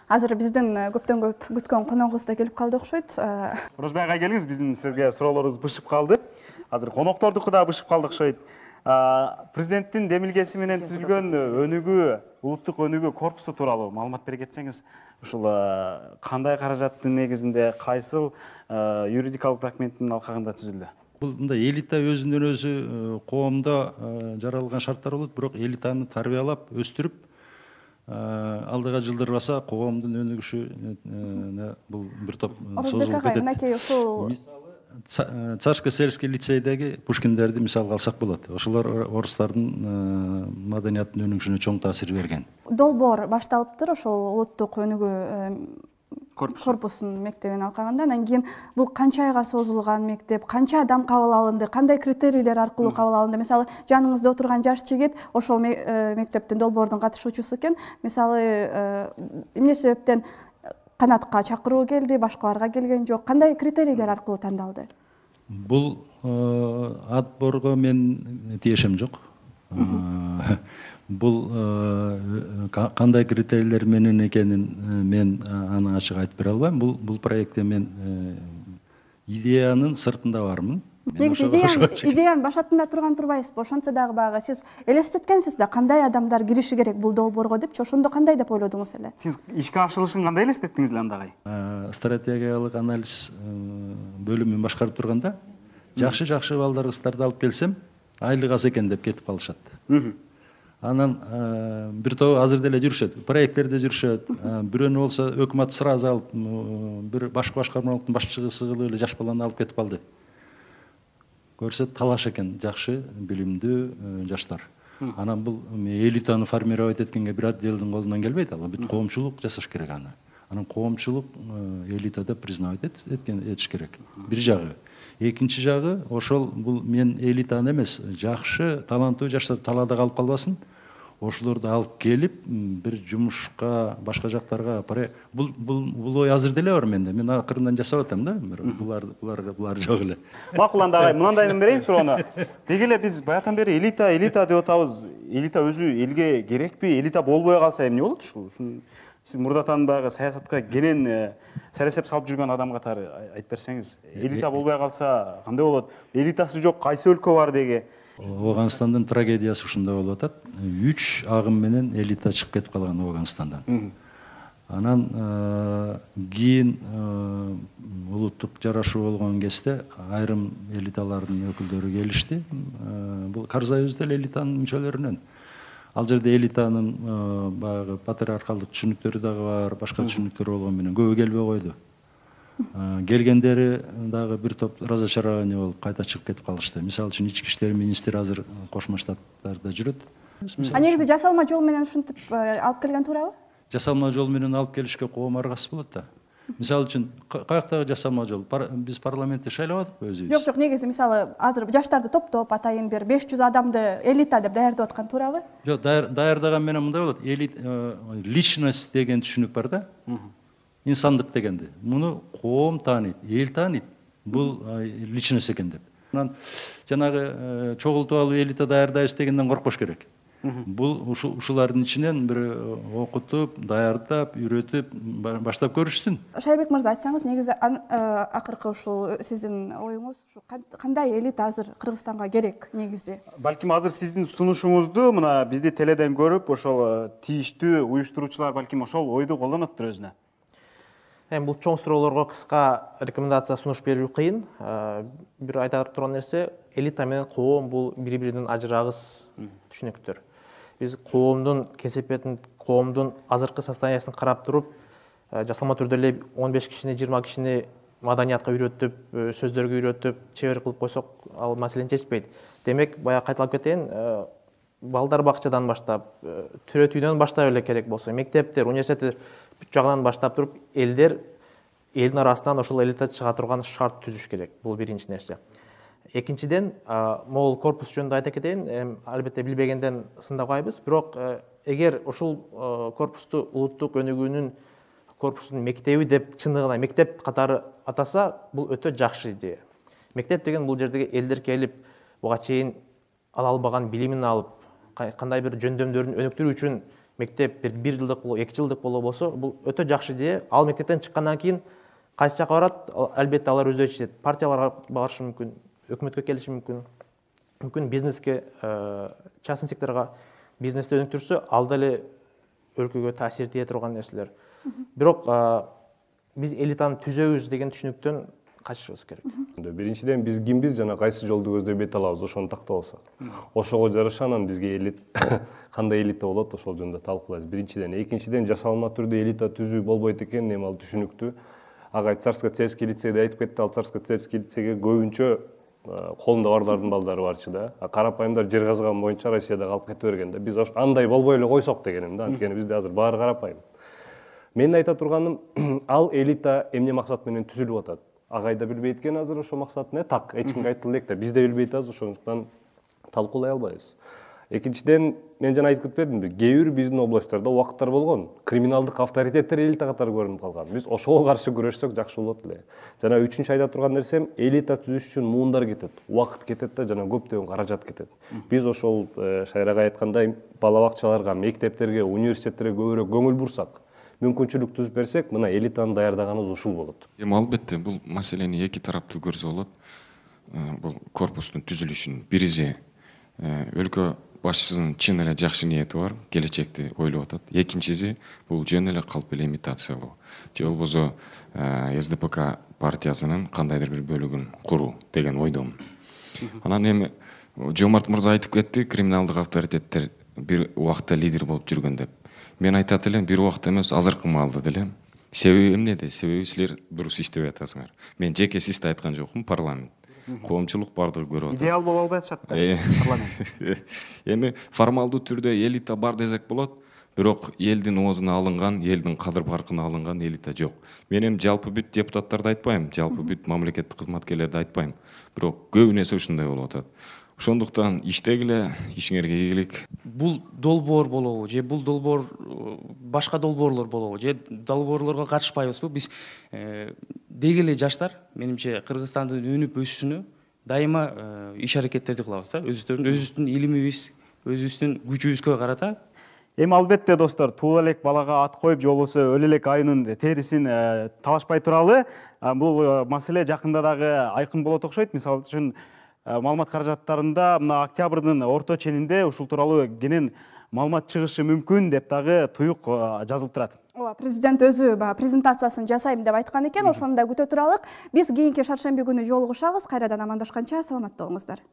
Азыр биздин көптөн көп күткөн коногубуз да келип калды окшойт. Орозбай ага келиңиз, биздин силерге суроолорубуз бышып калды. Азыр коноктордуку да бышып калды окшойт. Президенттин демилгеси менен түзүлгөн өнүгүү, улуттук өнүгүү корпусу тууралуу маалымат бере кетсеңиз, ушул кандай каражаттын негизинде, кайсыл юридикалык документтин алкагында түзүлдү? Бул мындай элита өзүнөн өзү коомдо жаралган шарттар болот, бирок элитаны тарбиялап, өстүрүп алдыга жылдырбаса коомдун өнүгүшүнө бул бир топ созулуп кетет. Мынакей ушул Царско-сельский лицейдеги Пушкиндерди мисалга алсак болот. Ошолор орустардын маданиятынын өнүгүшүнө чоң таасир берген. долбоор башталыптыр ошол улуттук өнүгүү корпусунун мектебин алкагында. Анан кийин бул канча айга созулган мектеп, канча адам кабыл алынды, кандай критерийлер аркылуу кабыл алынды? Мисалы, жаныңызда отурган жаш жигит ошол мектептин долбоордун катышуучусу экен. Мисалы, эмне себептен канатка чакыруу келди, башкаларга келген жок? Кандай критерийлер аркылуу тандалды? Бул отборго мен тиешем жок. Бул кандай критерийлер менен экенин мен аны ачык айтып бере албайм. Бул проектте мен идеянын сыртында бармын. Негизи идеянын башатында турбайсызбы? Ошентсе дагы баягы сиз элестеткенсиз да, кандай адамдар кириши керек бул долбоорго депчи, ошондо кандай деп ойлодуңуз эле? Сиз ишке ашырылышын кандай элестеттиңиз эле андагы? Стратегиялык анализ бөлүмүн башкарып турганда жакшы балдар кыздарды алып келсем, айлык аз экен деп кетип калышат. Анан бир топ азыр деле жүрүшөт, проекттерде жүрүшөт. Бирөөнү болсо өкмөт сразу алып, бир башкы башкармалыктын башчысы кылып эле жаш баланы алып кетип калды. Көрсөт талаш экен, жакшы билимдүү жаштар. Анан бул элитаны формировать эткенге бир отделдин колунан келбейт, ал бүт коомчулук жасаш керек аны. Анан коомчулук элита деп признавать этиш керек. Бир жагы. Экинчи жагы, ошол бул мен элитаны эмес, жакшы, таланттуу жаштар талаада калып калбасын. Ошолорду алып келип, бир жумушка, башка жактарга бул ой азыр деле бар менде. Мен акырындан жасап атам да, булар жок эле. Макул, анда мындайдан берейин суроону. Деги эле биз баягыдан бери элита деп атабыз. Элита өзү элге керекпи? Элита болбой калса эмне болот ушул? Сиз мурдатан баягы саясатка кенен сересеп салып жүргөн адам катары айтып берсеңиз, элита болбой калса кандай болот? Элитасы жок кайсы өлкө бар деги? Афганстандын трагедиясы ушундай болуп атат. 3 агым менен элита чыгып кетип калган Афганистандан. Анан кийин улуттук жарашуу болгон кезде айрым элиталардын өкүлдөрү келишти. Бул Карзай өзү деле элитанын мүчөлөрүнөн. Ал жерде элитанын баягы патриархалдык түшүнүктөрү дагы бар, башка түшүнүктөр болгон менен көбү келбей койду. Келгендери дагы бир топ разочарование болуп кайта чыгып кетип калышты. Мисалы үчүн ички иштер министри азыр Кошмо Штаттарда жүрөт. Негизи жасалма жол менен ушинтип алып келген туурабы? Жасалма жол менен алып келишке коом аргасыз болот да. Мисалы үчүн каяктагы жасалма жол? Биз парламентте шайлабадыкпы өзүбүз? Жок, негизи мисалы азыр жаштарды топтоп атайын бир 500 адамды элита деп даярдап аткан туурабы? Жок, даярдаган менен мындай болот. Личность деген түшүнүк бар да. Инсандык дегенди. Муну коом тааныйт, эл тааныйт. Бул личность экен деп. Анан жанагы чогултуп алып элита даярдайбыз дегенден коркпош керек. Бул ушулардын ичинен бир окутуп, даярдап, үйрөтүп баштап көрүшсүн. Шайбек мырза, айтсаңыз, негизи акыркы ушул сиздин оюңуз кандай элита азыр Кыргызстанга керек негизи? Балким азыр сиздин сунушуңузду мына бизди теледен көрүп, ошол тийиштүү уюштуруучулар балким ошол ойду колдоноптур өзүнө. Бул чоң суроолорго кыска рекомендация сунуш берүү кыйын. Бир айта турган нерсе, элита менен коом бул бири-биринен ажырагыс түшүнүктөр. Биз коомдун кесепетин, коомдун азыркы состояниясын карап туруп, жасалма түрдө эле 15 кишини, 20 кишини маданиятка үйрөтүп, сөздөргө үйрөтүп, чебер кылып койсок, ал маселени чечпейт. Демек, баягы кайталап кетейин, балдар бакчадан баштап, төрөт үйдөн баштап эле керек болсо, мектептер, университеттер бүт жагынан баштап туруп, элдин арасынан ошол элита чыга турган шарт түзүш керек. Бул биринчи нерсе. Экинчиден, могул корпус жөнүндө айта кетейин, албетте билбегенден сындабайбыз, бирок эгер ушул корпусту улуттук өнүгүүнүн корпусунун мектеби деп чындыгына мектеп катары атаса, бул өтө жакшы идея. Мектеп деген бул жердеги элдер келип, буга чейин ала албаган билимин алып, кандай бир жөндөмдөрүн өнүктүрүү үчүн мектеп бир жылдык болобу, 2 жылдык болобу болсо, бул өтө жакшы идея. Ал мектептен чыккандан кийин кайсы жака барат, албетте алар өздөрү чечет. Партияларга барышы мүмкүн, өкмөткө келиши мүмкүн бизнеске, частный секторго бизнести өнүктүрсө, ал деле өлкөгө таасир тие турган нерселер. Бирок биз элитаны түзөбүз деген түшүнүктөн качышыбыз керек. Биринчиден биз кимбиз жана кайсы жолду көздөп бет алабыз, ошону тактап алсак. Ошого жараша анан бизге элит кандай элита болот, ошол жөнүндө талкуулайбыз. Биринчиден, экинчиден жасалма түрдө элита түзүү болбойт экен, эми ал түшүнүктүү. Ага Царско-Сельский лицейде айтып кетти, ал Царско-Сельский лицейге көбүнчө колунда барлардын балдары барчы да. Карапайымдар жер казган боюнча Россияда калып кете берген да. Биз андай болбой эле койсок дегеним да. Анткени бизде азыр баары карапайым. Менин айта турганым, ал элита эмне максат менен түзүлүп атат. Агай да билбейт экен азыр ошо максат эмне, так, эч кимге айтылып элек да. Биз да билбейт азыр, ошондуктан талкуулай албайбыз. Экинчиден, мен жана айтып кетпедимби, кээ бир биздин областтарда убакыттар болгон, криминалдык авторитеттер элита катары көрүнүп калган. Биз ошого каршы күрөшсөк жакшы болот эле. Жана үчүнчү айта турган нерсем, элита түзүш үчүн муундар кетет, убакыт кетет да, жана көптөгөн каражат кетет. Биз ошол Шайрага айткандай бала бакчаларга, мектептерге, университеттерге көбүрөөк көңүл бурсак, мүмкүнчүлүк түзүп берсек, мына элитаны даярдаганыбыз ушул болот. Эми албетте бул маселени эки тараптуу көрсө болот. Бул корпустун түзүлүшүн бириси өлкө башчысынын чын эле жакшы ниети бар, келечекти ойлоп атат. Экинчиси бул жөн эле калп эле имитациялоо. Же болбосо СДПК партиясынын кандайдыр бир бөлүгүн куруу деген ойдомун. Анан эми Жомарт мырза айтып кетти, криминалдык авторитеттер бир убакта лидер болуп жүргөн деп. Мен айтат элем, бир убакта эмес, азыркы маалда деле. Себеби эмнеде? Себеби силер дурус иштебей атасыңар. Мен жеке сизди айткан жокмун, парламент. Коомчулук бардыгы көрүп атат. Идеал боло албай атышат парламент. Эми формалдуу түрдө элита бар десек болот, бирок элдин оозуна алынган, элдин кадыр баркына алынган элита жок. Мен эми жалпы бүт депутаттарды айтпайм, жалпы бүт мамлекеттик кызматкерлерди айтпайм. Бирок көбүн эсе ушундай болуп атат. Ошондуктан иштегиле, ишиңерге ийгилик. Бул долбоор болобу же бул долбоор башка долбоорлор болобу же долбоорлорго катышпайбызбы? Биз деги эле жаштар, менимче Кыргызстандын өнүп өсүшүнө дайыма иш аракеттерди кылабыз да. Өзүбүздүн илимибиз, өзүбүздүн күчүбүзгө карата. Эми албетте достор, туула элек балага ат коюп же болбосо өлө элек айынын терисин талашпай туралы. Бул маселе жакында дагы айкын болот окшойт. Мисалы үчүн маалымат каражаттарында мына октябрдын орто ченинде ушул тууралуу кенен маалымат чыгышы мүмкүн деп дагы туюк жазылып турат. Ооба, президент өзү презентациясын жасайм деп айткан экен, ошону да күтө туралык. Биз кийинки шаршемби күнү жолугушабыз. Кайрадан амандашканча саламатта болуңуздар.